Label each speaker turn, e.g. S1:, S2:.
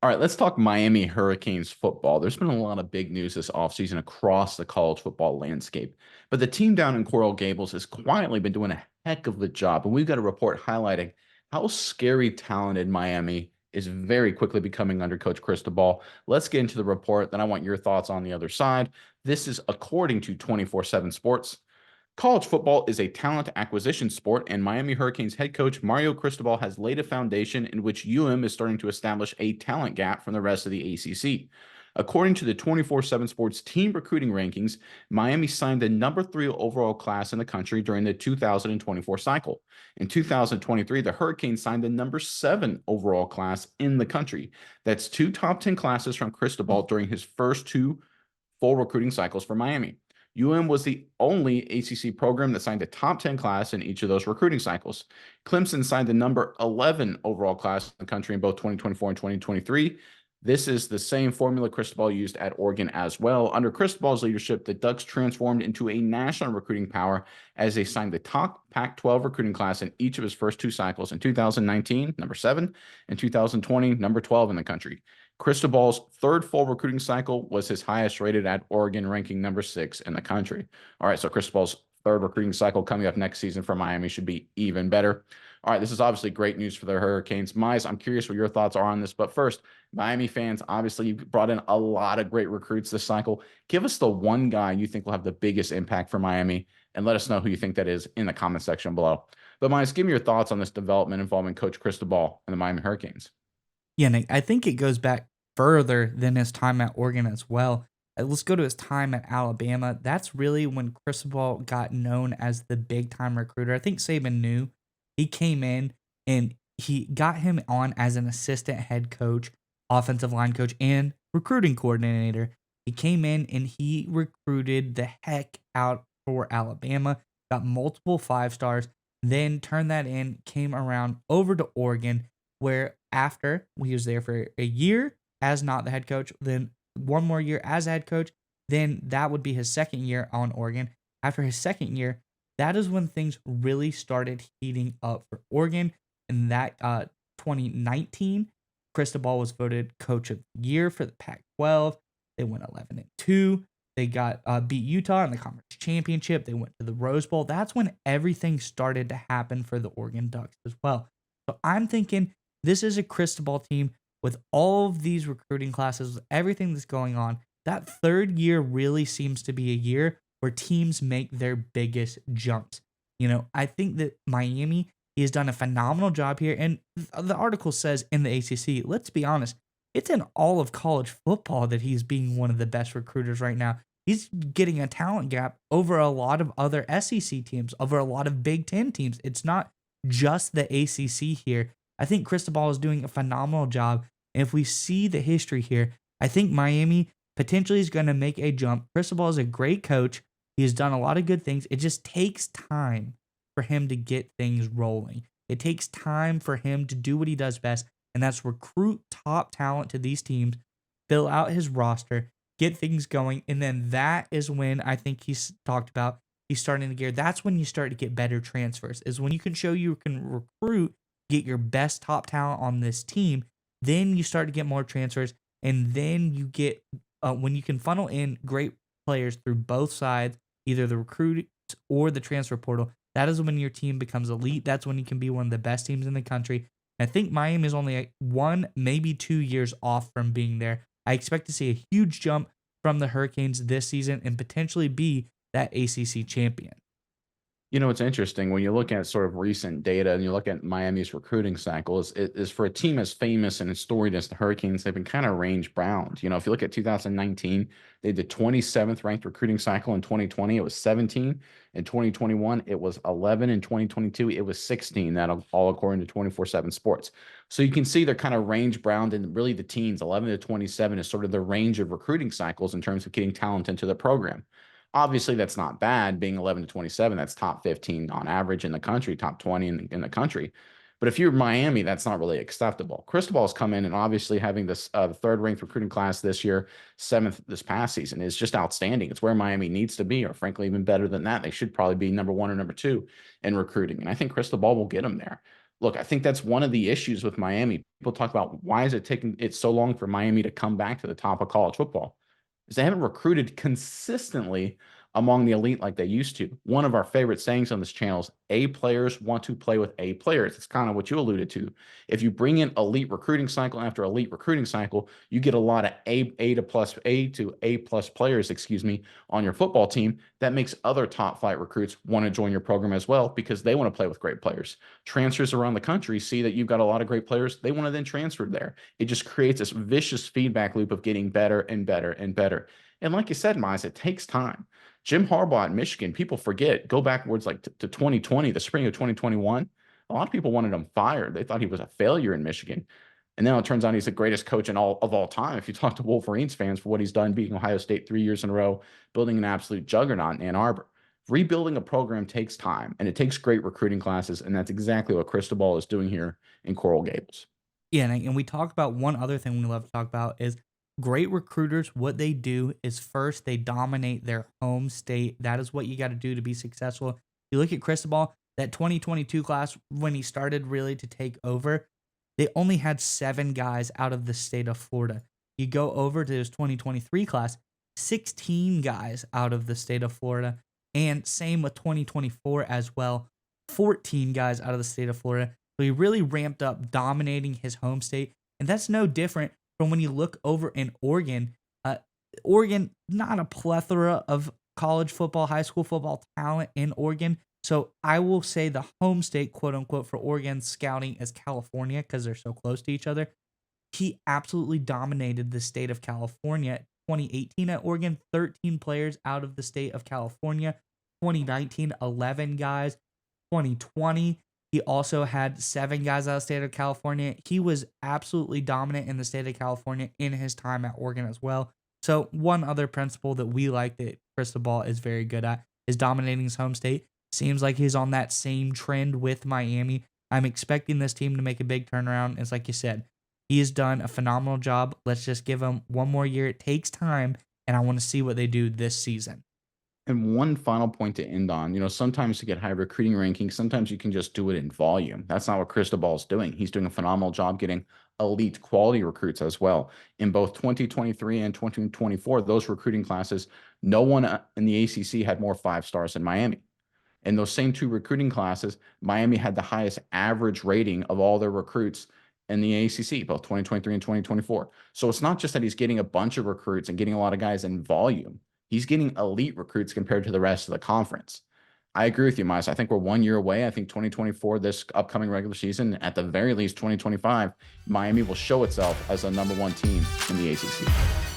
S1: All right, let's talk Miami Hurricanes football. There's been a lot of big news this offseason across the college football landscape. But the team down in Coral Gables has quietly been doing a heck of a job. And we've got a report highlighting how scary talented Miami is very quickly becoming under Coach Cristobal. Let's get into the report. Then I want your thoughts on the other side. This is according to 24/7 Sports. College football is a talent acquisition sport, and Miami Hurricanes head coach Mario Cristobal has laid a foundation in which UM is starting to establish a talent gap from the rest of the ACC. According to the 24/7 Sports team recruiting rankings, Miami signed the number 3 overall class in the country during the 2024 cycle. In 2023, the Hurricanes signed the number 7 overall class in the country. That's two top 10 classes from Cristobal during his first two full recruiting cycles for Miami. UM was the only ACC program that signed a top 10 class in each of those recruiting cycles. Clemson signed the number 11 overall class in the country in both 2024 and 2023. This is the same formula Cristobal used at Oregon as well. Under Cristobal's leadership, the Ducks transformed into a national recruiting power as they signed the top Pac-12 recruiting class in each of his first two cycles in 2019, number 7, and 2020, number 12 in the country. Cristobal's third full recruiting cycle was his highest rated at Oregon, ranking number 6 in the country. All right, so Cristobal's third recruiting cycle coming up next season for Miami should be even better. All right, this is obviously great news for the Hurricanes. Mize, I'm curious what your thoughts are on this. But first, Miami fans, obviously, you brought in a lot of great recruits this cycle. Give us the one guy you think will have the biggest impact for Miami, and let us know who you think that is in the comment section below. But Mize, give me your thoughts on this development involving Coach Cristobal and the Miami Hurricanes.
S2: Yeah, Nick, I think it goes back further than his time at Oregon as well. Let's go to his time at Alabama. That's really when Cristobal got known as the big time recruiter. I think Saban knew. He came in and he got him on as an assistant head coach, offensive line coach, and recruiting coordinator. He came in and he recruited the heck out for Alabama, got multiple 5 stars, then turned that in, came around over to Oregon, where after he was there for a year as not the head coach, then one more year as a head coach, then that would be his second year on Oregon. After his second year, that is when things really started heating up for Oregon. In that 2019, Cristobal was voted coach of the year for the Pac-12. They went 11-2. They got beat Utah in the conference championship. They went to the Rose Bowl. That's when everything started to happen for the Oregon Ducks as well. So I'm thinking this is a Cristobal team with all of these recruiting classes, with everything that's going on. That third year really seems to be a year where teams make their biggest jumps. I think that Miami has done a phenomenal job here. And the article says in the ACC, let's be honest, it's in all of college football that he's being one of the best recruiters right now. He's getting a talent gap over a lot of other SEC teams, over a lot of Big Ten teams. It's not just the ACC here. I think Cristobal is doing a phenomenal job. And if we see the history here, I think Miami potentially is going to make a jump. Cristobal is a great coach. He has done a lot of good things. It just takes time for him to get things rolling. It takes time for him to do what he does best, and that's recruit top talent to these teams, fill out his roster, get things going, and then that is when I think he's talked about he's starting to gear. That's when you start to get better transfers, is when you can show you can recruit, get your best top talent on this team, then you start to get more transfers, and then you get when you can funnel in great players through both sides, either the recruit or the transfer portal. That is when your team becomes elite. That's when you can be one of the best teams in the country. I think Miami is only 1, maybe 2 years off from being there. I expect to see a huge jump from the Hurricanes this season and potentially be that ACC champion.
S1: It's interesting when you look at sort of recent data and you look at Miami's recruiting cycles, it is for a team as famous and as storied as the Hurricanes, they've been kind of range bound. If you look at 2019, they had the 27th ranked recruiting cycle. In 2020, it was 17. In 2021, it was 11. In 2022, it was 16. That all according to 24/7 Sports. So you can see they're kind of range bound, and really the teens, 11 to 27, is sort of the range of recruiting cycles in terms of getting talent into the program. Obviously, that's not bad being 11 to 27. That's top 15 on average in the country, top 20 in the country. But if you're Miami, that's not really acceptable. Cristobal's come in and obviously having this third ranked recruiting class this year, 7th this past season is just outstanding. It's where Miami needs to be, or frankly, even better than that. They should probably be number 1 or number 2 in recruiting. And I think Cristobal will get them there. Look, I think that's one of the issues with Miami. People talk about why is it taking it so long for Miami to come back to the top of college football? Is they haven't recruited consistently among the elite like they used to. One of our favorite sayings on this channel is A players want to play with A players. It's kind of what you alluded to. If you bring in elite recruiting cycle after elite recruiting cycle, you get a lot of A plus players, excuse me, on your football team. That makes other top flight recruits want to join your program as well because they want to play with great players. Transfers around the country see that you've got a lot of great players. They want to then transfer there. It just creates this vicious feedback loop of getting better and better and better. And like you said, Miles, it takes time. Jim Harbaugh at Michigan, people forget, go backwards like to 2020, the spring of 2021. A lot of people wanted him fired. They thought he was a failure in Michigan. And now it turns out he's the greatest coach in all time. If you talk to Wolverines fans for what he's done, beating Ohio State 3 years in a row, building an absolute juggernaut in Ann Arbor. Rebuilding a program takes time and it takes great recruiting classes. And that's exactly what Cristobal is doing here in Coral Gables.
S2: Yeah, and we talk about one other thing we love to talk about is great recruiters. What they do is first they dominate their home state. That is what you got to do to be successful. You look at Cristobal, that 2022 class when he started really to take over, they only had 7 guys out of the state of Florida. You go over to his 2023 class, 16 guys out of the state of Florida, and same with 2024 as well, 14 guys out of the state of Florida. So he really ramped up dominating his home state. And that's no different from when you look over in Oregon. Oregon, not a plethora of college football, high school football talent in Oregon. So I will say the home state, quote unquote, for Oregon scouting is California because they're so close to each other. He absolutely dominated the state of California. 2018 at Oregon, 13 players out of the state of California. 2019, 11 guys. 2020, he also had 7 guys out of the state of California. He was absolutely dominant in the state of California in his time at Oregon as well. So one other principle that we like that Cristobal is very good at is dominating his home state. Seems like he's on that same trend with Miami. I'm expecting this team to make a big turnaround. It's like you said, he has done a phenomenal job. Let's just give him one more year. It takes time, and I want to see what they do this season.
S1: And one final point to end on, sometimes to get high recruiting rankings, sometimes you can just do it in volume. That's not what Cristobal is doing. He's doing a phenomenal job getting elite quality recruits as well. In both 2023 and 2024, those recruiting classes, no one in the ACC had more 5 stars than Miami. In those same 2 recruiting classes, Miami had the highest average rating of all their recruits in the ACC, both 2023 and 2024. So it's not just that he's getting a bunch of recruits and getting a lot of guys in volume. He's getting elite recruits compared to the rest of the conference. I agree with you, Miles. I think we're 1 year away. I think 2024, this upcoming regular season, at the very least 2025, Miami will show itself as a #1 team in the ACC.